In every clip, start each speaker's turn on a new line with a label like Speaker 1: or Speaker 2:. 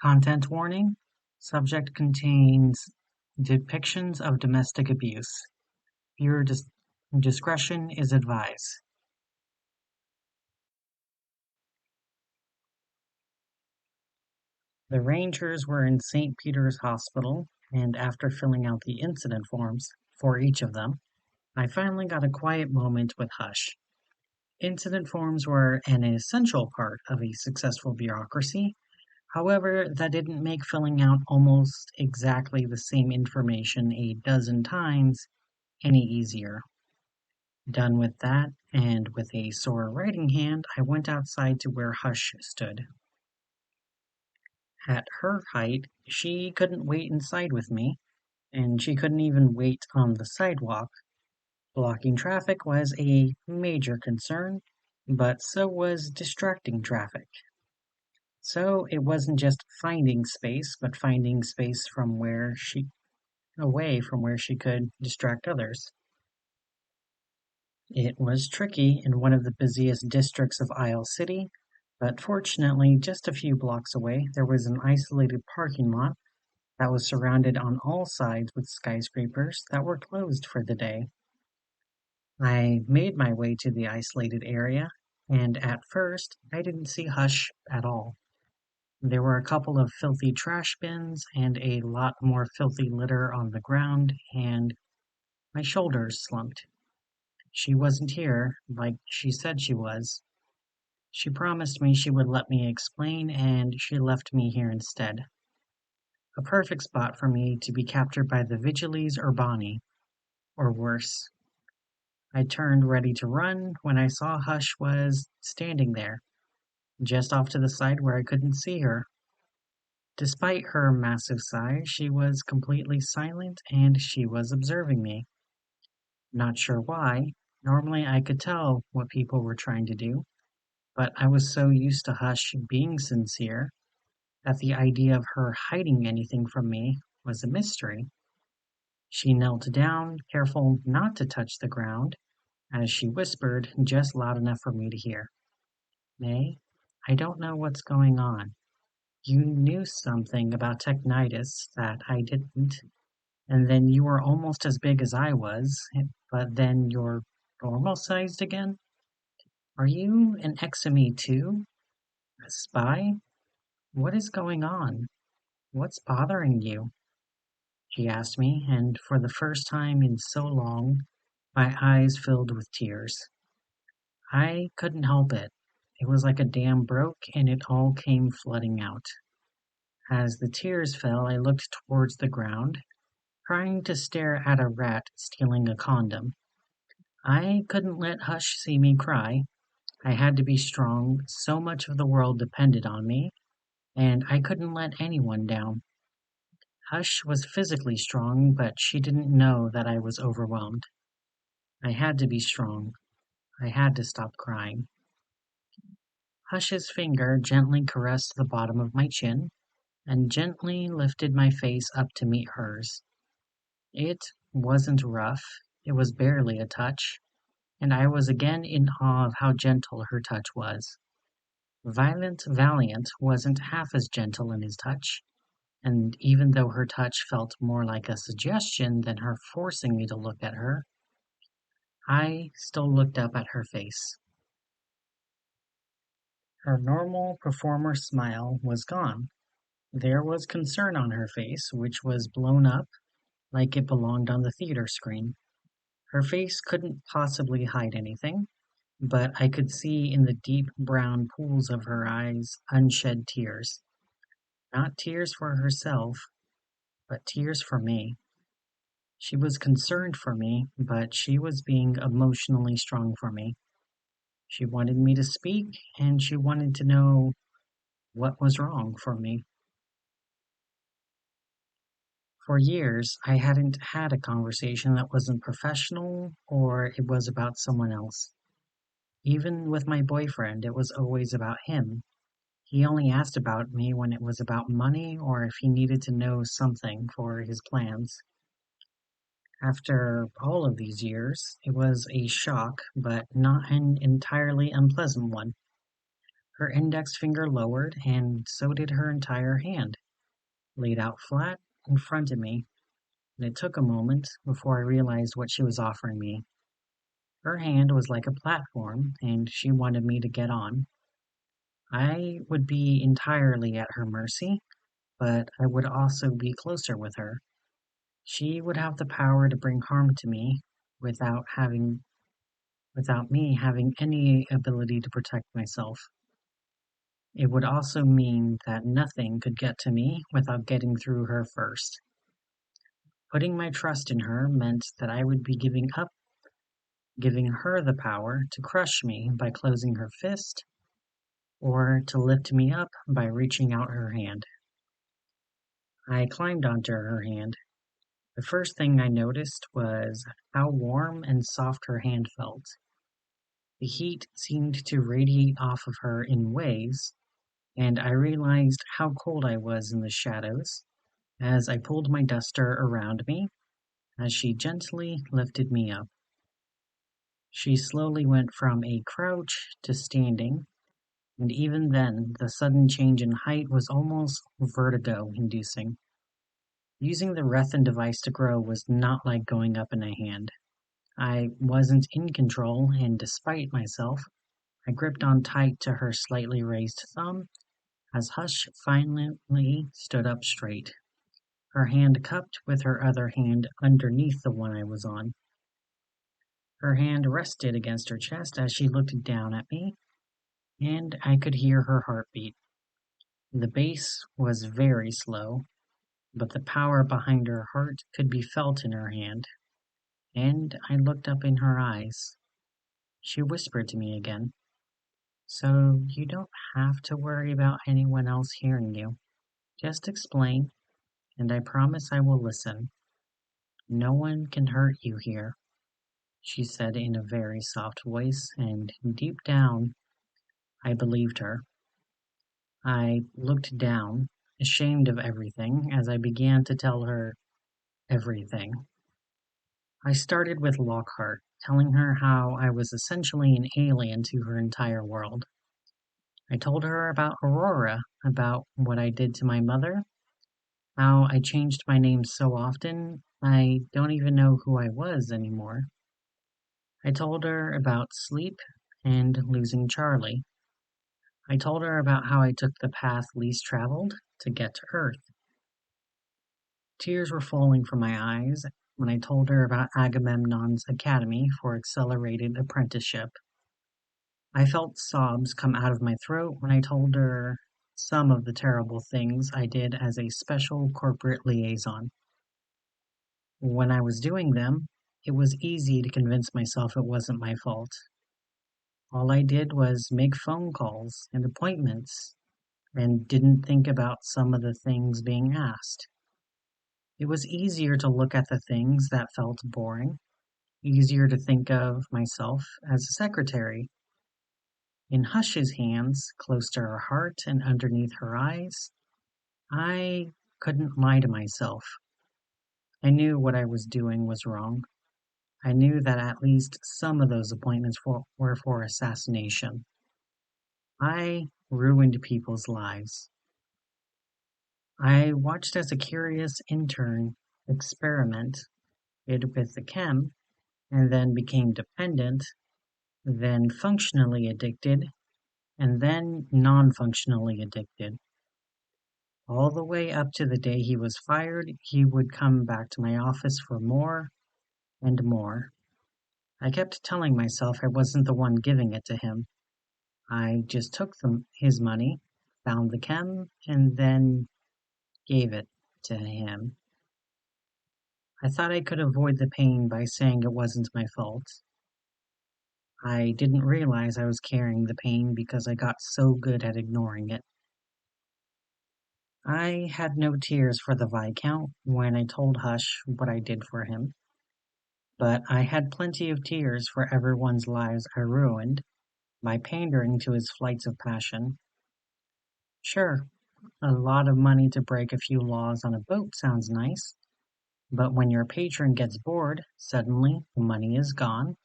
Speaker 1: Content warning: subject contains depictions of domestic abuse. Viewer discretion is advised. The Rangers were in St. Peter's Hospital, and after filling out the incident forms for each of them, I finally got a quiet moment with Hush. Incident forms were an essential part of a successful bureaucracy. However, that didn't make filling out almost exactly the same information a dozen times any easier. Done with that, and with a sore writing hand, I went outside to where Hush stood. At her height, she couldn't wait inside with me, and she couldn't even wait on the sidewalk. Blocking traffic was a major concern, but so was distracting traffic. So it wasn't just finding space, but finding space from where she away from where she could distract others. It was tricky in one of the busiest districts of Isle City, but fortunately, just a few blocks away, there was an isolated parking lot that was surrounded on all sides with skyscrapers that were closed for the day. I made my way to the isolated area, and at first, I didn't see Hush at all. There were a couple of filthy trash bins and a lot more filthy litter on the ground, and my shoulders slumped. She wasn't here, like she said she was. She promised me she would let me explain, and she left me here instead. A perfect spot for me to be captured by the Vigiles Urbani, or worse. I turned ready to run when I saw Hush was standing there, just off to the side where I couldn't see her. Despite her massive size, she was completely silent and she was observing me. Not sure why. Normally I could tell what people were trying to do, but I was so used to Hush being sincere that the idea of her hiding anything from me was a mystery. She knelt down, careful not to touch the ground, as she whispered just loud enough for me to hear. May, I don't know what's going on. You knew something about Technitis that I didn't, and then you were almost as big as I was, but then you're normal sized again? Are you an XME too? A spy? What is going on? What's bothering you? She asked me, and for the first time in so long, my eyes filled with tears. I couldn't help it. It was like a dam broke and it all came flooding out. As the tears fell, I looked towards the ground, trying to stare at a rat stealing a condom. I couldn't let Hush see me cry. I had to be strong. So much of the world depended on me, and I couldn't let anyone down. Hush was physically strong, but she didn't know that I was overwhelmed. I had to be strong. I had to stop crying. Hush's finger gently caressed the bottom of my chin and gently lifted my face up to meet hers. It wasn't rough, it was barely a touch, and I was again in awe of how gentle her touch was. Violent Valiant wasn't half as gentle in his touch, and even though her touch felt more like a suggestion than her forcing me to look at her, I still looked up at her face. Her normal performer smile was gone. There was concern on her face, which was blown up like it belonged on the theater screen. Her face couldn't possibly hide anything, but I could see in the deep brown pools of her eyes unshed tears. Not tears for herself, but tears for me. She was concerned for me, but she was being emotionally strong for me. She wanted me to speak, and she wanted to know what was wrong for me. For years, I hadn't had a conversation that wasn't professional or it was about someone else. Even with my boyfriend, it was always about him. He only asked about me when it was about money or if he needed to know something for his plans. After all of these years, it was a shock, but not an entirely unpleasant one. Her index finger lowered, and so did her entire hand, laid out flat in front of me, and it took a moment before I realized what she was offering me. Her hand was like a platform, and she wanted me to get on. I would be entirely at her mercy, but I would also be closer with her. She would have the power to bring harm to me without having without me having any ability to protect myself. It would also mean that nothing could get to me without getting through her first. Putting my trust in her meant that I would be giving her the power to crush me by closing her fist or to lift me up by reaching out her hand. I climbed onto her hand. The first thing I noticed was how warm and soft her hand felt. The heat seemed to radiate off of her in waves, and I realized how cold I was in the shadows as I pulled my duster around me as she gently lifted me up. She slowly went from a crouch to standing, and even then the sudden change in height was almost vertigo-inducing. Using the Rethan device to grow was not like going up in a hand. I wasn't in control, and despite myself, I gripped on tight to her slightly raised thumb as Hush finally stood up straight, her hand cupped with her other hand underneath the one I was on. Her hand rested against her chest as she looked down at me, and I could hear her heartbeat. The bass was very slow, but the power behind her heart could be felt in her hand, and I looked up in her eyes. She whispered to me again, "So you don't have to worry about anyone else hearing you. Just explain, and I promise I will listen. No one can hurt you here," she said in a very soft voice, and deep down, I believed her. I looked down, ashamed of everything, as I began to tell her everything. I started with Lockhart, telling her how I was essentially an alien to her entire world. I told her about Aurora, about what I did to my mother, how I changed my name so often I don't even know who I was anymore. I told her about sleep and losing Charlie. I told her about how I took the path least traveled to get to Earth. Tears were falling from my eyes when I told her about Agamemnon's Academy for Accelerated Apprenticeship. I felt sobs come out of my throat when I told her some of the terrible things I did as a special corporate liaison. When I was doing them, it was easy to convince myself it wasn't my fault. All I did was make phone calls and appointments and didn't think about some of the things being asked. It was easier to look at the things that felt boring, easier to think of myself as a secretary. In Hush's hands, close to her heart and underneath her eyes, I couldn't lie to myself. I knew what I was doing was wrong. I knew that at least some of those appointments were for assassination. I ruined people's lives. I watched as a curious intern experiment it with the chem, and then became dependent, then functionally addicted, and then non-functionally addicted. All the way up to the day he was fired, he would come back to my office for more and more. I kept telling myself I wasn't the one giving it to him. I just took his money, found the chem, and then gave it to him. I thought I could avoid the pain by saying it wasn't my fault. I didn't realize I was carrying the pain because I got so good at ignoring it. I had no tears for the Viscount when I told Hush what I did for him, but I had plenty of tears for everyone's lives I ruined by pandering to his flights of passion. Sure, a lot of money to break a few laws on a boat sounds nice, but when your patron gets bored, suddenly the money is gone,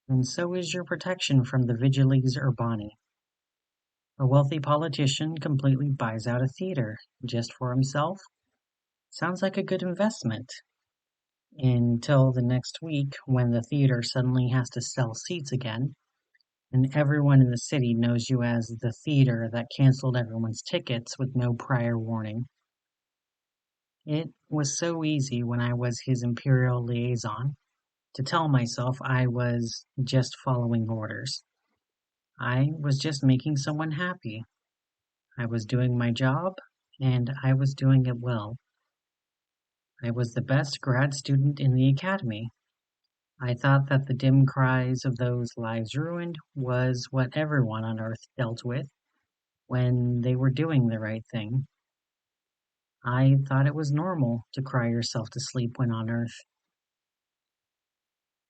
Speaker 1: and so is your protection from the Vigiles Urbani. A wealthy politician completely buys out a theater just for himself. Sounds like a good investment. Until the next week when the theater suddenly has to sell seats again, and everyone in the city knows you as the theater that canceled everyone's tickets with no prior warning. It was so easy when I was his imperial liaison to tell myself I was just following orders. I was just making someone happy. I was doing my job, and I was doing it well. I was the best grad student in the academy. I thought that the dim cries of those lives ruined was what everyone on Earth dealt with when they were doing the right thing. I thought it was normal to cry yourself to sleep when on Earth.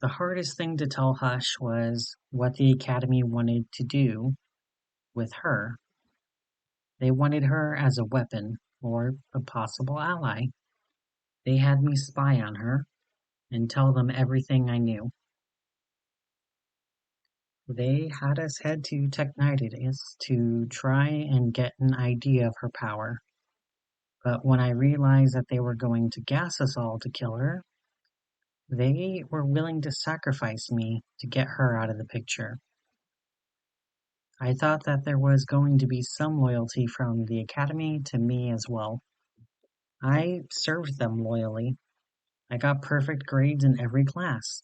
Speaker 1: The hardest thing to tell Hush was what the Academy wanted to do with her. They wanted her as a weapon or a possible ally. They had me spy on her and tell them everything I knew. They had us head to Technitis to try and get an idea of her power. But when I realized that they were going to gas us all to kill her, they were willing to sacrifice me to get her out of the picture. I thought that there was going to be some loyalty from the Academy to me as well. I served them loyally. I got perfect grades in every class.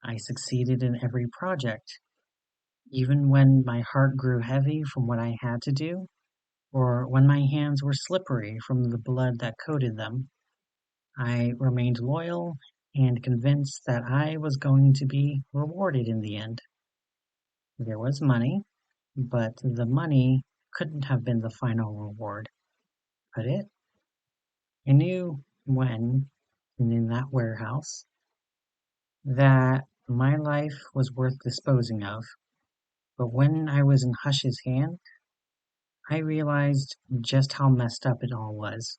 Speaker 1: I succeeded in every project. Even when my heart grew heavy from what I had to do, or when my hands were slippery from the blood that coated them, I remained loyal and convinced that I was going to be rewarded in the end. There was money, but the money couldn't have been the final reward, could it? I knew when, and in that warehouse, that my life was worth disposing of, but when I was in Hush's hand, I realized just how messed up it all was.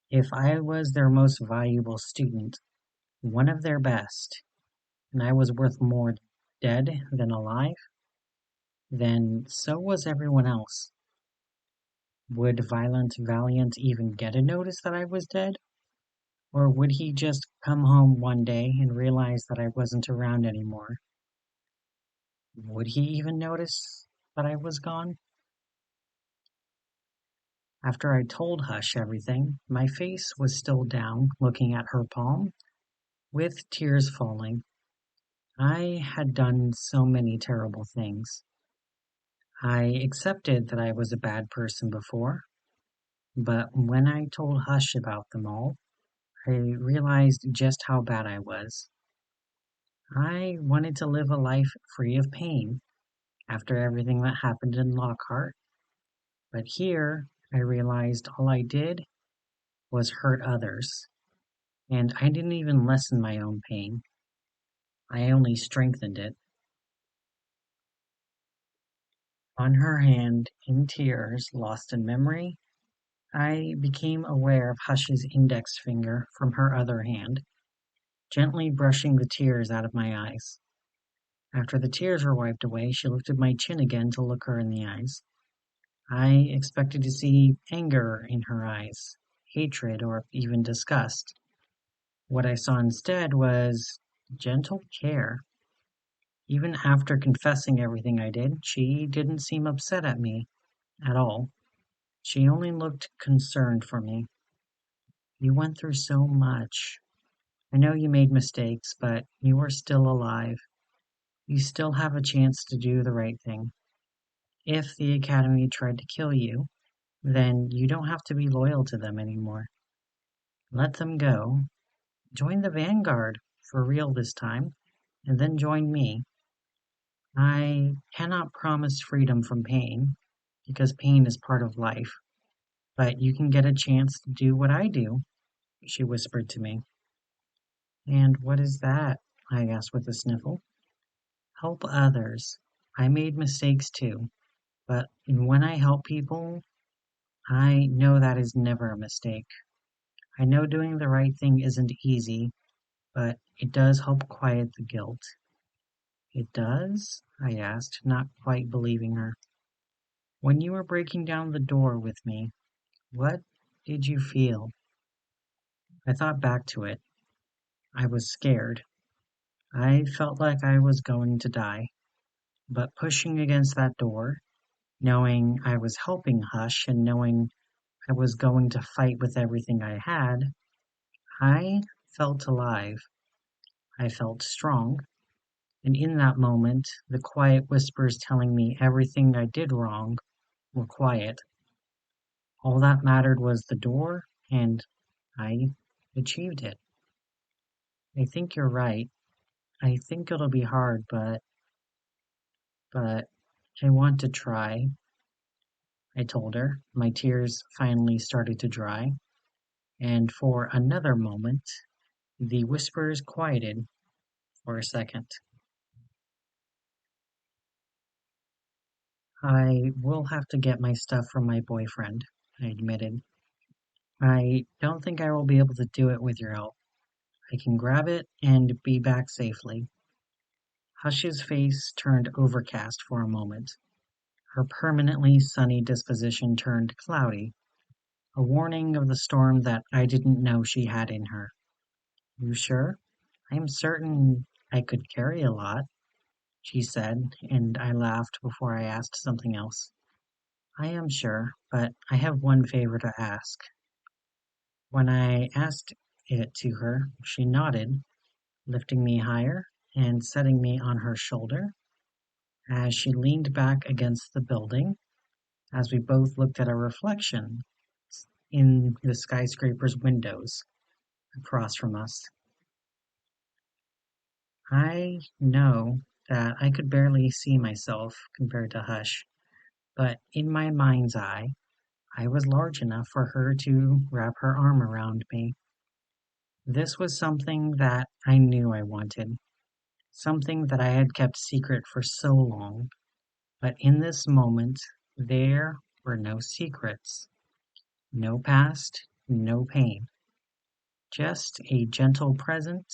Speaker 1: If I was their most valuable student, one of their best, and I was worth more dead than alive, then so was everyone else. Would Violent Valiant even get a notice that I was dead? Or would he just come home one day and realize that I wasn't around anymore? Would he even notice that I was gone? After I told Hush everything, my face was still down, looking at her palm, with tears falling. I had done so many terrible things. I accepted that I was a bad person before, but when I told Hush about them all, I realized just how bad I was. I wanted to live a life free of pain after everything that happened in Lockhart, but here I realized all I did was hurt others, and I didn't even lessen my own pain. I only strengthened it. On her hand, in tears, lost in memory, I became aware of Hush's index finger from her other hand, gently brushing the tears out of my eyes. After the tears were wiped away, she lifted my chin again to look her in the eyes. I expected to see anger in her eyes, hatred, or even disgust. What I saw instead was gentle care. Even after confessing everything I did, she didn't seem upset at me at all. She only looked concerned for me. You went through so much. I know you made mistakes, but you are still alive. You still have a chance to do the right thing. If the Academy tried to kill you, then you don't have to be loyal to them anymore. Let them go. Join the Vanguard, for real this time, and then join me. I cannot promise freedom from pain, because pain is part of life, but you can get a chance to do what I do, she whispered to me. And what is that? I asked with a sniffle. Help others. I made mistakes too, but when I help people, I know that is never a mistake. I know doing the right thing isn't easy, but it does help quiet the guilt. It does? I asked, not quite believing her. When you were breaking down the door with me, what did you feel? I thought back to it. I was scared. I felt like I was going to die. But pushing against that door, knowing I was helping Hush and knowing I was going to fight with everything I had, I felt alive. I felt strong. And in that moment, the quiet whispers telling me everything I did wrong were quiet. All that mattered was the door, and I achieved it. I think you're right. I think it'll be hard, but I want to try, I told her. My tears finally started to dry, and for another moment, the whispers quieted for a second. I will have to get my stuff from my boyfriend, I admitted. I don't think I will be able to do it with your help. I can grab it and be back safely. Hush's face turned overcast for a moment. Her permanently sunny disposition turned cloudy, a warning of the storm that I didn't know she had in her. You sure? I'm certain I could carry a lot, she said, and I laughed before I asked something else. I am sure, but I have one favor to ask. When I asked it to her, she nodded, lifting me higher and setting me on her shoulder as she leaned back against the building as we both looked at our reflection in the skyscraper's windows across from us. I know that I could barely see myself compared to Hush, but in my mind's eye, I was large enough for her to wrap her arm around me. This was something that I knew I wanted, something that I had kept secret for so long. But in this moment, there were no secrets, no past, no pain, just a gentle present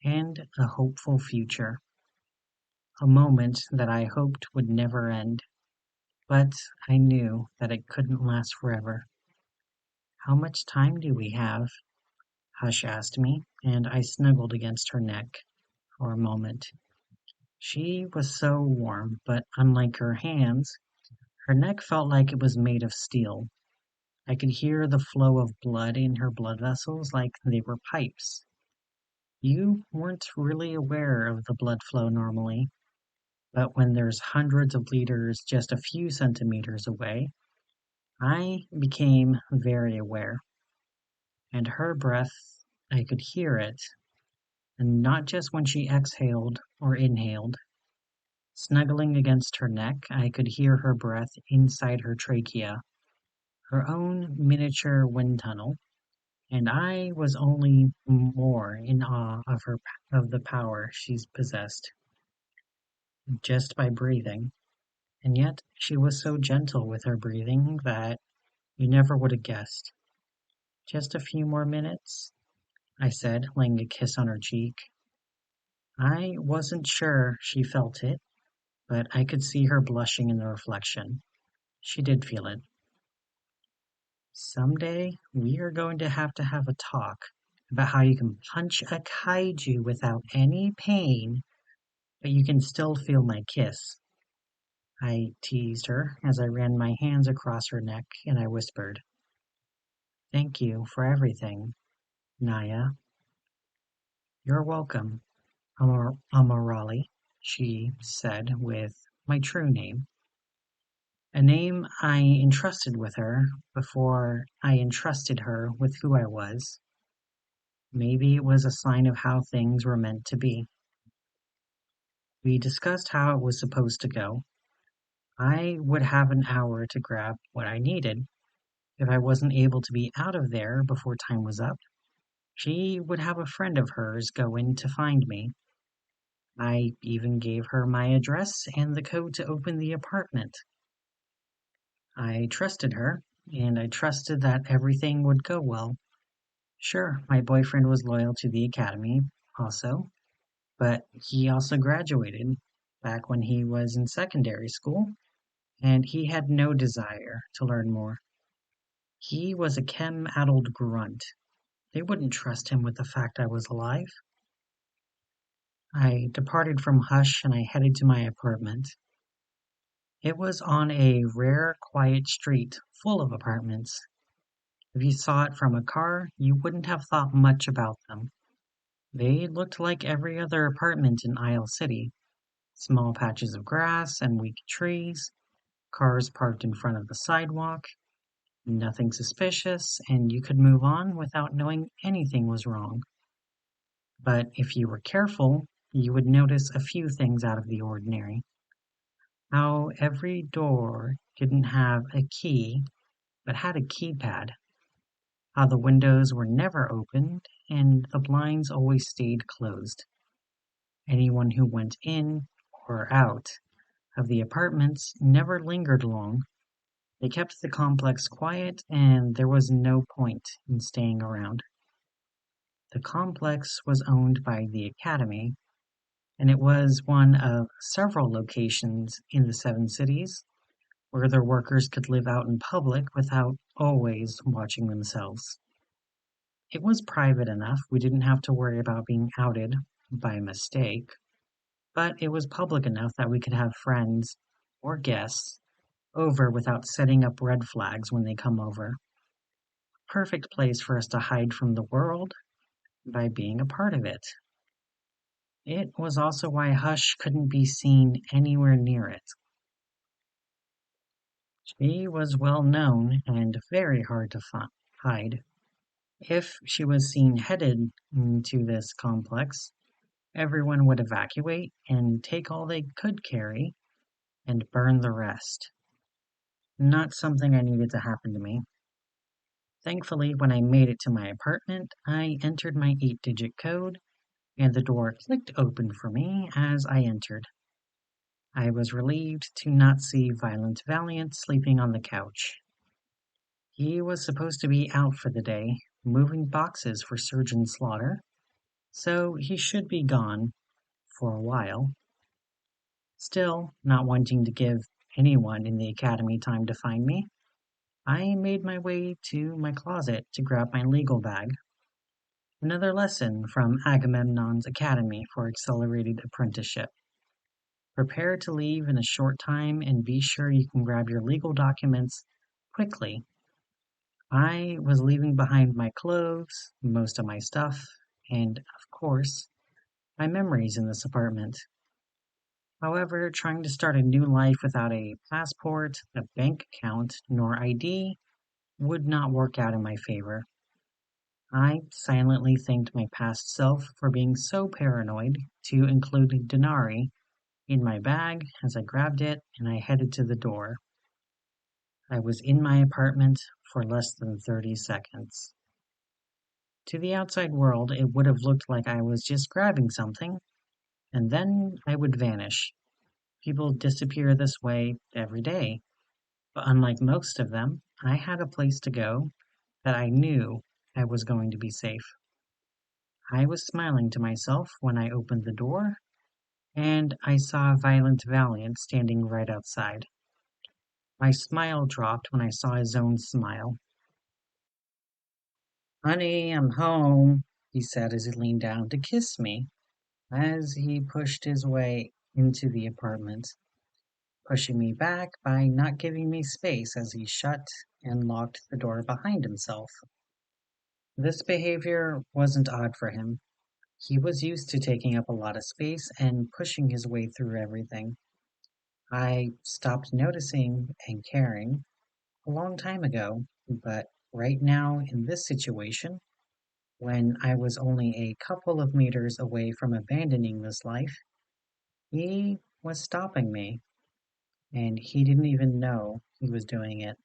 Speaker 1: and a hopeful future. A moment that I hoped would never end, but I knew that it couldn't last forever. How much time do we have? Hush asked me, and I snuggled against her neck for a moment. She was so warm, but unlike her hands, her neck felt like it was made of steel. I could hear the flow of blood in her blood vessels like they were pipes. You weren't really aware of the blood flow normally, but when there's hundreds of liters just a few centimeters away, I became very aware. And her breath, I could hear it, and not just when she exhaled or inhaled. Snuggling against her neck, I could hear her breath inside her trachea, her own miniature wind tunnel, and I was only more in awe of the power she's possessed just by breathing. And yet she was so gentle with her breathing that you never would have guessed. Just a few more minutes, I said, laying a kiss on her cheek. I wasn't sure she felt it, but I could see her blushing in the reflection. She did feel it. Someday we are going to have a talk about how you can punch a kaiju without any pain, but you can still feel my kiss. I teased her as I ran my hands across her neck and I whispered, Thank you for everything, Naya. You're welcome, Amorali, she said with my true name. A name I entrusted with her before I entrusted her with who I was. Maybe it was a sign of how things were meant to be. We discussed how it was supposed to go. I would have an hour to grab what I needed. If I wasn't able to be out of there before time was up, she would have a friend of hers go in to find me. I even gave her my address and the code to open the apartment. I trusted her, and I trusted that everything would go well. Sure, my boyfriend was loyal to the academy, also, but he also graduated back when he was in secondary school, and he had no desire to learn more. He was a chem-addled grunt. They wouldn't trust him with the fact I was alive. I departed from Hush and I headed to my apartment. It was on a rare, quiet street full of apartments. If you saw it from a car, you wouldn't have thought much about them. They looked like every other apartment in Isle City. Small patches of grass and weak trees, cars parked in front of the sidewalk, nothing suspicious, and you could move on without knowing anything was wrong. But if you were careful, you would notice a few things out of the ordinary. How every door didn't have a key, but had a keypad. How the windows were never opened, and the blinds always stayed closed. Anyone who went in or out of the apartments never lingered long. They kept the complex quiet, and there was no point in staying around. The complex was owned by the Academy, and it was one of several locations in the Seven Cities where their workers could live out in public without always watching themselves. It was private enough we didn't have to worry about being outed by mistake, but it was public enough that we could have friends or guests over without setting up red flags when they come over. Perfect place for us to hide from the world by being a part of it. It was also why Hush couldn't be seen anywhere near it. She was well known and very hard to hide. If she was seen headed into this complex, everyone would evacuate and take all they could carry and burn the rest. Not something I needed to happen to me. Thankfully, when I made it to my apartment, I entered my 8-digit code, and the door clicked open for me as I entered. I was relieved to not see Violent Valiant sleeping on the couch. He was supposed to be out for the day, moving boxes for Surgeon Slaughter, so he should be gone for a while. Still, not wanting to give anyone in the academy time to find me, I made my way to my closet to grab my legal bag. Another lesson from Agamemnon's Academy for Accelerated Apprenticeship. Prepare to leave in a short time and be sure you can grab your legal documents quickly. I was leaving behind my clothes, most of my stuff, and, of course, my memories in this apartment. However, trying to start a new life without a passport, a bank account, nor ID would not work out in my favor. I silently thanked my past self for being so paranoid to include Denari in my bag as I grabbed it and I headed to the door. I was in my apartment for less than 30 seconds. To the outside world, it would have looked like I was just grabbing something, and then I would vanish. People disappear this way every day, but unlike most of them, I had a place to go that I knew I was going to be safe. I was smiling to myself when I opened the door, and I saw Violent Valiant standing right outside. My smile dropped when I saw his own smile. "Honey, I'm home," he said as he leaned down to kiss me as he pushed his way into the apartment, pushing me back by not giving me space as he shut and locked the door behind himself. This behavior wasn't odd for him. He was used to taking up a lot of space and pushing his way through everything. I stopped noticing and caring a long time ago, but right now in this situation, when I was only a couple of meters away from abandoning this life, he was stopping me, and he didn't even know he was doing it.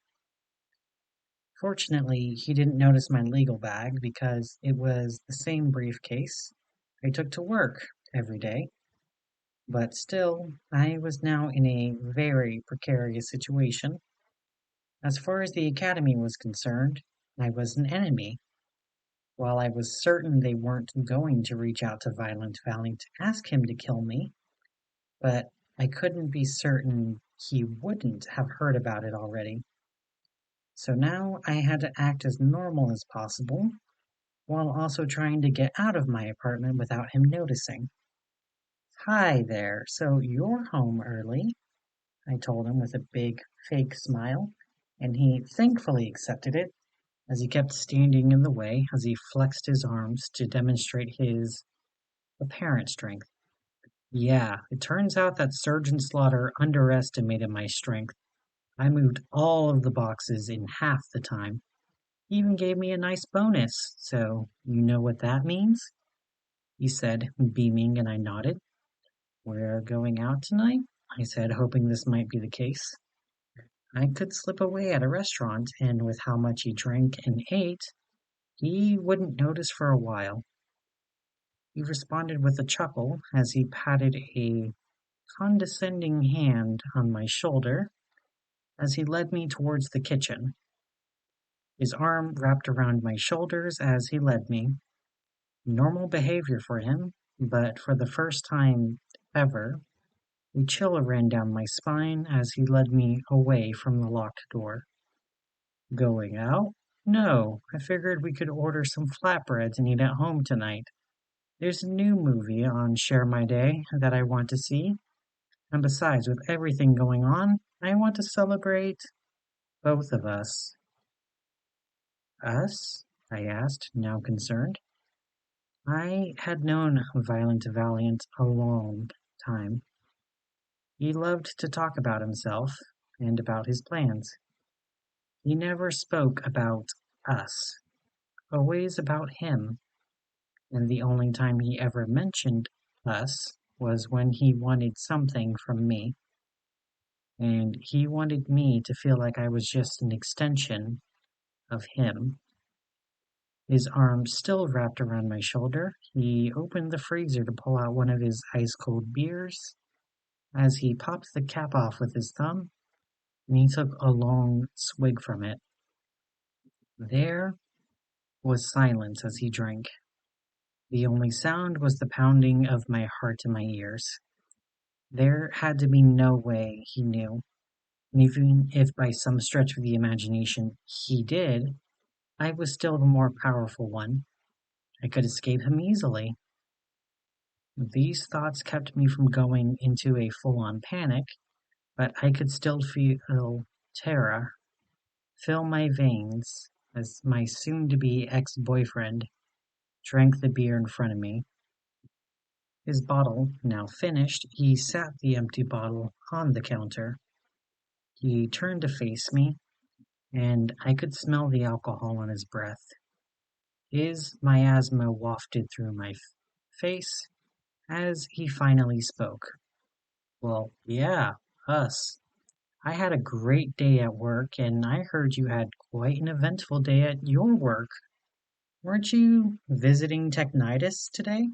Speaker 1: Fortunately, he didn't notice my legal bag because it was the same briefcase I took to work every day. But still, I was now in a very precarious situation. As far as the Academy was concerned, I was an enemy. While I was certain they weren't going to reach out to Violent Valley to ask him to kill me, but I couldn't be certain he wouldn't have heard about it already. So now I had to act as normal as possible, while also trying to get out of my apartment without him noticing. Hi there, so you're home early, I told him with a big, fake smile, and he thankfully accepted it as he kept standing in the way as he flexed his arms to demonstrate his apparent strength. Yeah, it turns out that Surgeon Slaughter underestimated my strength. I moved all of the boxes in half the time. He even gave me a nice bonus, so you know what that means? He said, beaming, and I nodded. We're going out tonight? I said, hoping this might be the case. I could slip away at a restaurant, and with how much he drank and ate, he wouldn't notice for a while. He responded with a chuckle as he patted a condescending hand on my shoulder as he led me towards the kitchen. His arm wrapped around my shoulders as he led me. Normal behavior for him, but for the first time ever, a chill ran down my spine as he led me away from the locked door. Going out? No, I figured we could order some flatbreads and eat at home tonight. There's a new movie on Share My Day that I want to see, and besides, with everything going on, I want to celebrate both of us. Us? I asked, now concerned. I had known Violent Valiant a long time. He loved to talk about himself and about his plans. He never spoke about us, always about him, and the only time he ever mentioned us was when he wanted something from me, and he wanted me to feel like I was just an extension of him. His arm still wrapped around my shoulder, he opened the freezer to pull out one of his ice-cold beers. As he popped the cap off with his thumb, and he took a long swig from it. There was silence as he drank. The only sound was the pounding of my heart in my ears. There had to be no way he knew, and even if by some stretch of the imagination he did, I was still the more powerful one. I could escape him easily. These thoughts kept me from going into a full-on panic, but I could still feel terror fill my veins as my soon-to-be ex-boyfriend drank the beer in front of me. His bottle now finished, he sat the empty bottle on the counter. He turned to face me, and I could smell the alcohol on his breath. His miasma wafted through my face as he finally spoke. Well, yeah, us. I had a great day at work, and I heard you had quite an eventful day at your work. Weren't you visiting Technitis today?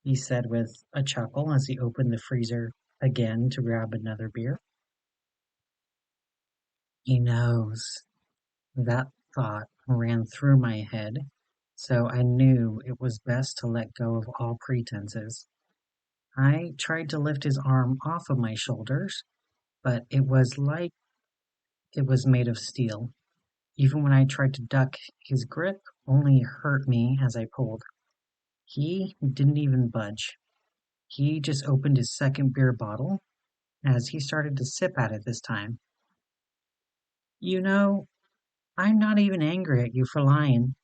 Speaker 1: He said with a chuckle as he opened the freezer again to grab another beer. He knows. That thought ran through my head, so I knew it was best to let go of all pretenses. I tried to lift his arm off of my shoulders, but it was like it was made of steel. Even when I tried to duck, his grip only hurt me as I pulled. He didn't even budge. He just opened his second beer bottle as he started to sip at it this time. You know, I'm not even angry at you for lying,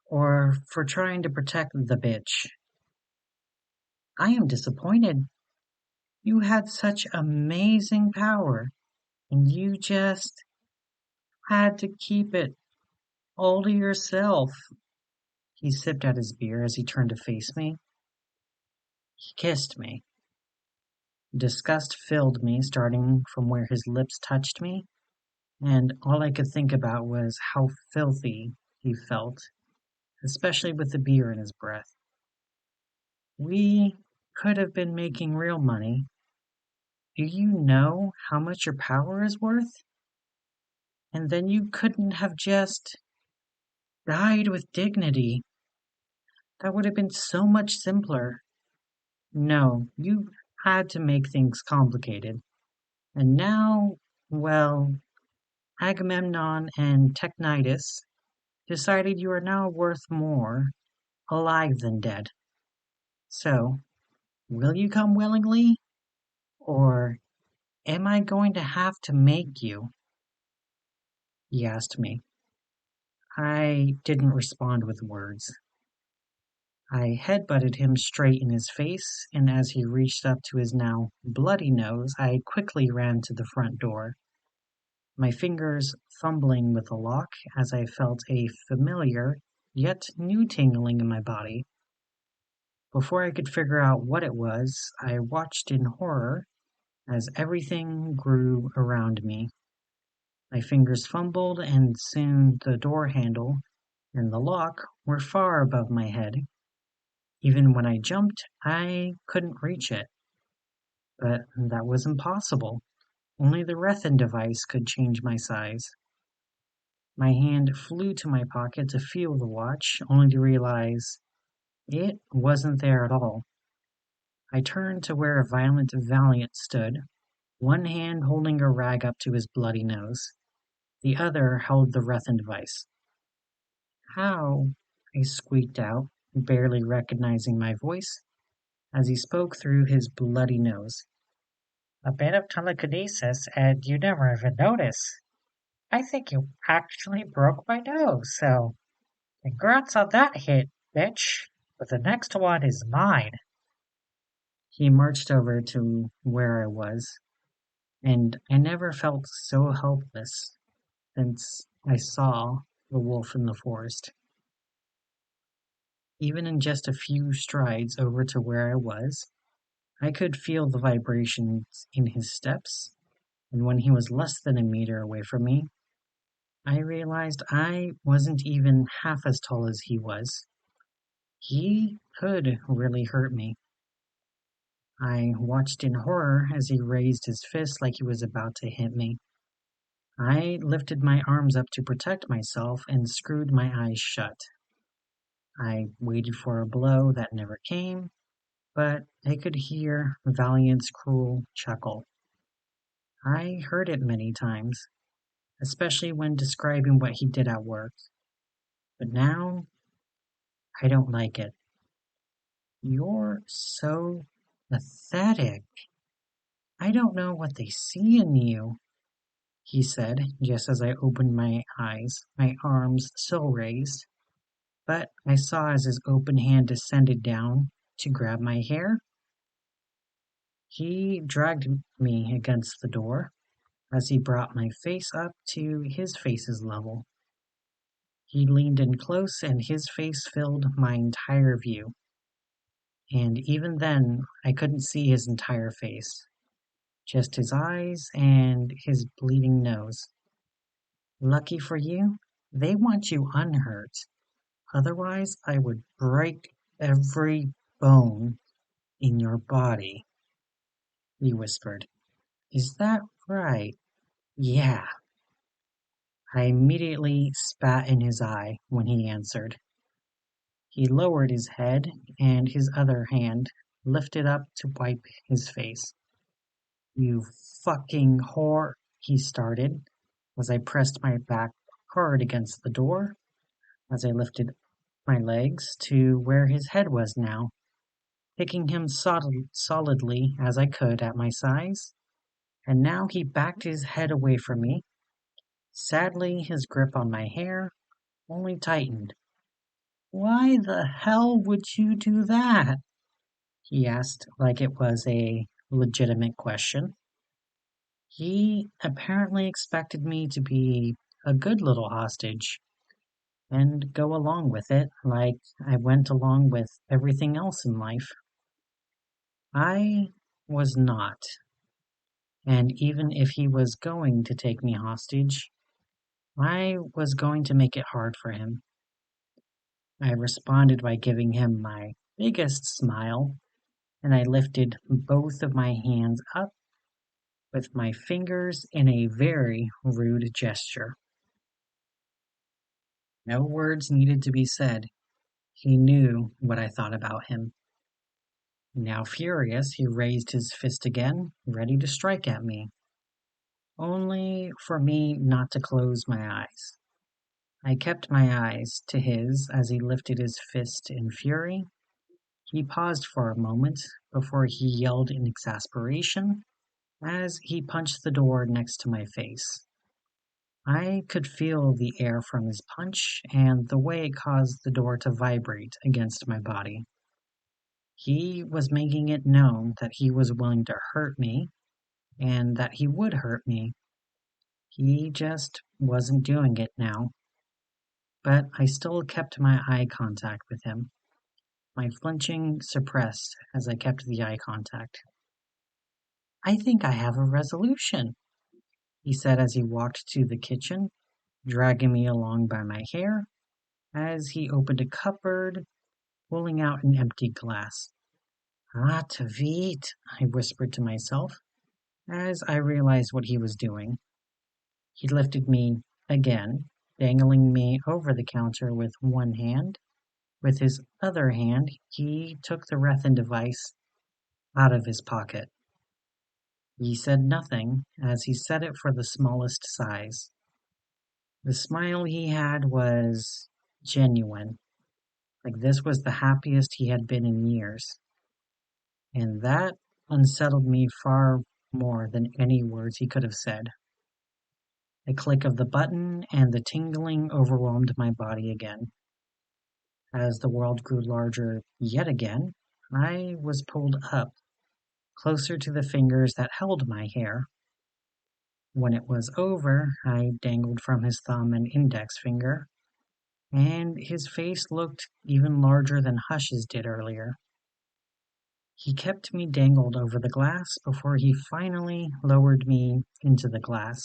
Speaker 1: or for trying to protect the bitch. I am disappointed. You had such amazing power, and you just had to keep it all to yourself. He sipped at his beer as he turned to face me. He kissed me. Disgust filled me, starting from where his lips touched me, and all I could think about was how filthy he felt, especially with the beer in his breath. We could have been making real money. Do you know how much your power is worth? And then you couldn't have just died with dignity. That would have been so much simpler. No, you had to make things complicated. And now, well, Agamemnon and Technidas decided you are now worth more alive than dead. So, will you come willingly? Or am I going to have to make you? He asked me. I didn't respond with words. I headbutted him straight in his face, and as he reached up to his now bloody nose, I quickly ran to the front door, my fingers fumbling with the lock as I felt a familiar, yet new tingling in my body. Before I could figure out what it was, I watched in horror as everything grew around me. My fingers fumbled, and soon the door handle and the lock were far above my head. Even when I jumped, I couldn't reach it. But that was impossible. Only the Rethen device could change my size. My hand flew to my pocket to feel the watch, only to realize it wasn't there at all. I turned to where a violent Valiant stood, one hand holding a rag up to his bloody nose. The other held the Rethen device. How? I squeaked out, barely recognizing my voice, as he spoke through his bloody nose. A bit of telekinesis, and you never even notice. I think you actually broke my nose, so congrats on that hit, bitch. But the next one is mine. He marched over to where I was, and I never felt so helpless since I saw the wolf in the forest. Even in just a few strides over to where I was, I could feel the vibrations in his steps, and when he was less than a meter away from me, I realized I wasn't even half as tall as he was. He could really hurt me. I watched in horror as he raised his fist like he was about to hit me. I lifted my arms up to protect myself and screwed my eyes shut. I waited for a blow that never came, but I could hear Valiant's cruel chuckle. I heard it many times, especially when describing what he did at work. But now, I don't like it. You're so pathetic. I don't know what they see in you, he said, just as I opened my eyes, my arms still raised. But I saw as his open hand descended down to grab my hair. He dragged me against the door as he brought my face up to his face's level. He leaned in close and his face filled my entire view. And even then, I couldn't see his entire face, just his eyes and his bleeding nose. Lucky for you, they want you unhurt. Otherwise, I would break every bone in your body, he whispered. Is that right? Yeah. I immediately spat in his eye when he answered. He lowered his head and his other hand lifted up to wipe his face. You fucking whore, he started as I pressed my back hard against the door, as I lifted my legs to where his head was now, picking him solidly as I could at my size, and now he backed his head away from me. Sadly, his grip on my hair only tightened. Why the hell would you do that? He asked like it was a legitimate question. He apparently expected me to be a good little hostage and go along with it like I went along with everything else in life. I was not, and even if he was going to take me hostage, I was going to make it hard for him. I responded by giving him my biggest smile, and I lifted both of my hands up with my fingers in a very rude gesture. No words needed to be said. He knew what I thought about him. Now furious, he raised his fist again, ready to strike at me. only for me not to close my eyes. I kept my eyes to his as he lifted his fist in fury. He paused for a moment before he yelled in exasperation as he punched the door next to my face. I could feel the air from his punch and the way it caused the door to vibrate against my body. He was making it known that he was willing to hurt me and that he would hurt me. He just wasn't doing it now. But I still kept my eye contact with him, my flinching suppressed as I kept the eye contact. "I think I have a resolution," he said as he walked to the kitchen, dragging me along by my hair, as he opened a cupboard, pulling out an empty glass. "Ah, Tavit," I whispered to myself, as I realized what he was doing. He lifted me again, dangling me over the counter with one hand. With his other hand, he took the Rethan device out of his pocket. He said nothing as he set it for the smallest size. The smile he had was genuine, like this was the happiest he had been in years. And that unsettled me far more than any words he could have said. The click of the button and the tingling overwhelmed my body again. As the world grew larger yet again, I was pulled up, closer to the fingers that held my hair. When it was over, I dangled from his thumb and index finger, and his face looked even larger than Hush's did earlier. He kept me dangled over the glass before he finally lowered me into the glass.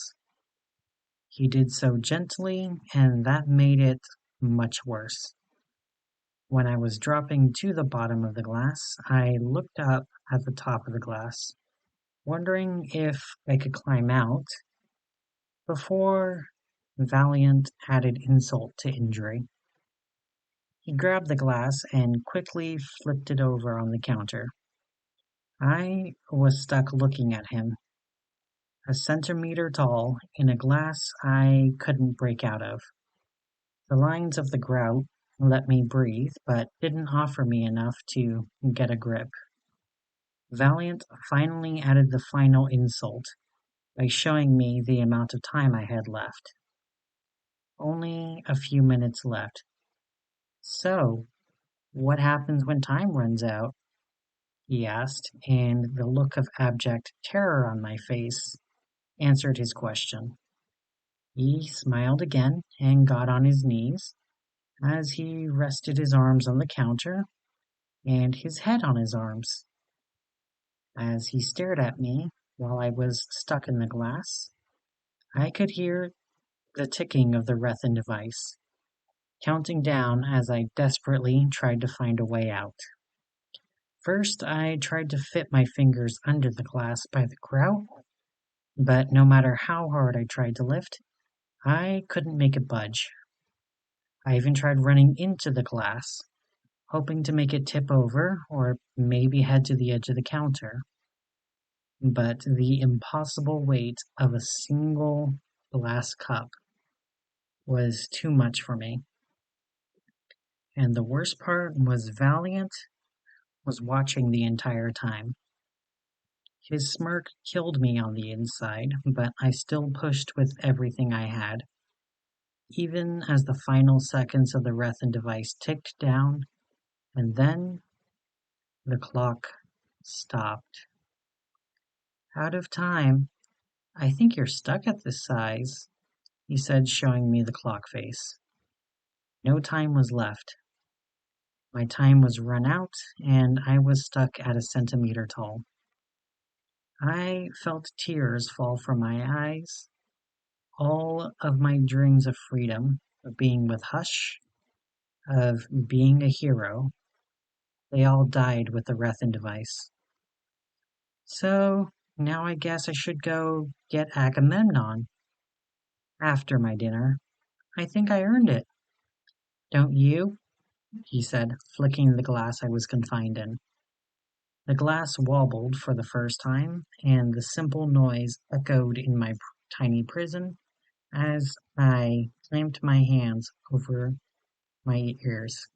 Speaker 1: He did so gently, and that made it much worse. When I was dropping to the bottom of the glass, I looked up at the top of the glass, wondering if I could climb out before Valiant added insult to injury. He grabbed the glass and quickly flipped it over on the counter. I was stuck looking at him, a centimeter tall, in a glass I couldn't break out of. The lines of the grout let me breathe, but didn't offer me enough to get a grip. Valiant finally added the final insult by showing me the amount of time I had left. Only a few minutes left. "So, what happens when time runs out?" he asked, and the look of abject terror on my face answered his question. He smiled again and got on his knees as he rested his arms on the counter and his head on his arms. As he stared at me while I was stuck in the glass, I could hear the ticking of the Rethan device, counting down as I desperately tried to find a way out. First, I tried to fit my fingers under the glass by the grout, but no matter how hard I tried to lift, I couldn't make it budge. I even tried running into the glass, hoping to make it tip over or maybe head to the edge of the counter. But the impossible weight of a single glass cup was too much for me. And the worst part was Valiant was watching the entire time. His smirk killed me on the inside, but I still pushed with everything I had. Even as the final seconds of the Rethan device ticked down, and then the clock stopped. "Out of time. I think you're stuck at this size," he said, showing me the clock face. No time was left. My time was run out, and I was stuck at a centimeter tall. I felt tears fall from my eyes. All of my dreams of freedom, of being with Hush, of being a hero, they all died with the Rethan device. So now I guess I should go get Agamemnon after my dinner. I think I earned it. Don't you?" he said, flicking the glass I was confined in. The glass wobbled for the first time, and the simple noise echoed in my tiny prison as I clamped my hands over my ears,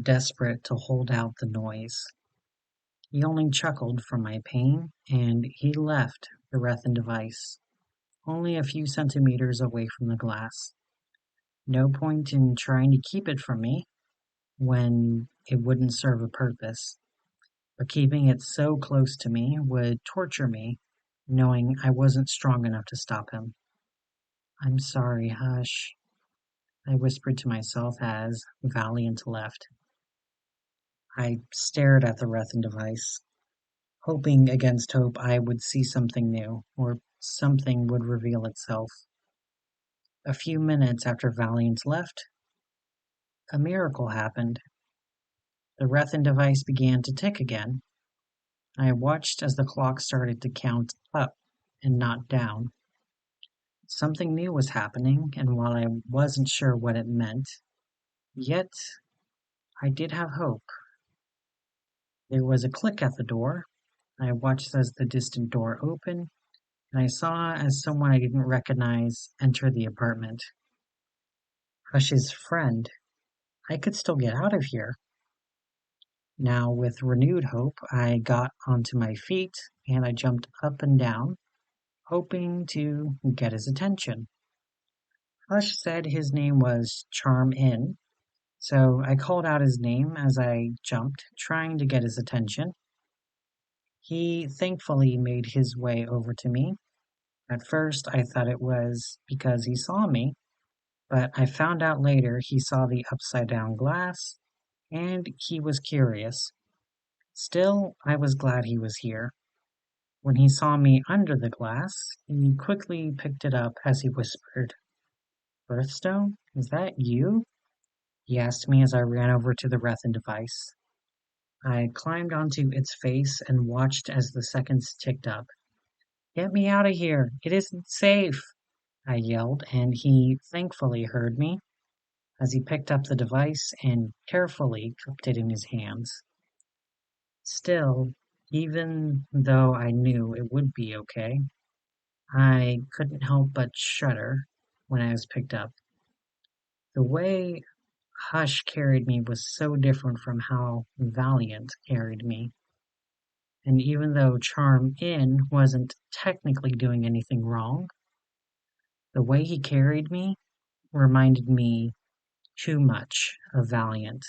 Speaker 1: desperate to hold out the noise. He only chuckled from my pain, and he left the Rethen device, only a few centimeters away from the glass. No point in trying to keep it from me when it wouldn't serve a purpose, but keeping it so close to me would torture me, knowing I wasn't strong enough to stop him. I'm sorry, hush, I whispered to myself as Valiant left. I stared at the Rethen device, hoping against hope I would see something new, or something would reveal itself. A few minutes after Valiant left, a miracle happened. The Rethen device began to tick again. I watched as the clock started to count up and not down. Something new was happening, and while I wasn't sure what it meant, yet I did have hope. There was a click at the door. I watched as the distant door opened, and I saw as someone I didn't recognize enter the apartment. Hush's friend. I could still get out of here. Now, with renewed hope, I got onto my feet and I jumped up and down, hoping to get his attention. Hush said his name was Charm In, so I called out his name as I jumped, trying to get his attention. He thankfully made his way over to me. At first, I thought it was because he saw me, but I found out later he saw the upside down glass and he was curious. Still, I was glad he was here. When he saw me under the glass, he quickly picked it up as he whispered, Birthstone, is that you? He asked me as I ran over to the Rethen device. I climbed onto its face and watched as the seconds ticked up. Get me out of here! It isn't safe! I yelled, and he thankfully heard me as he picked up the device and carefully cupped it in his hands. Still, even though I knew it would be okay, I couldn't help but shudder when I was picked up. The way Hush carried me was so different from how Valiant carried me. And even though Charm In wasn't technically doing anything wrong, the way he carried me reminded me too much of Valiant.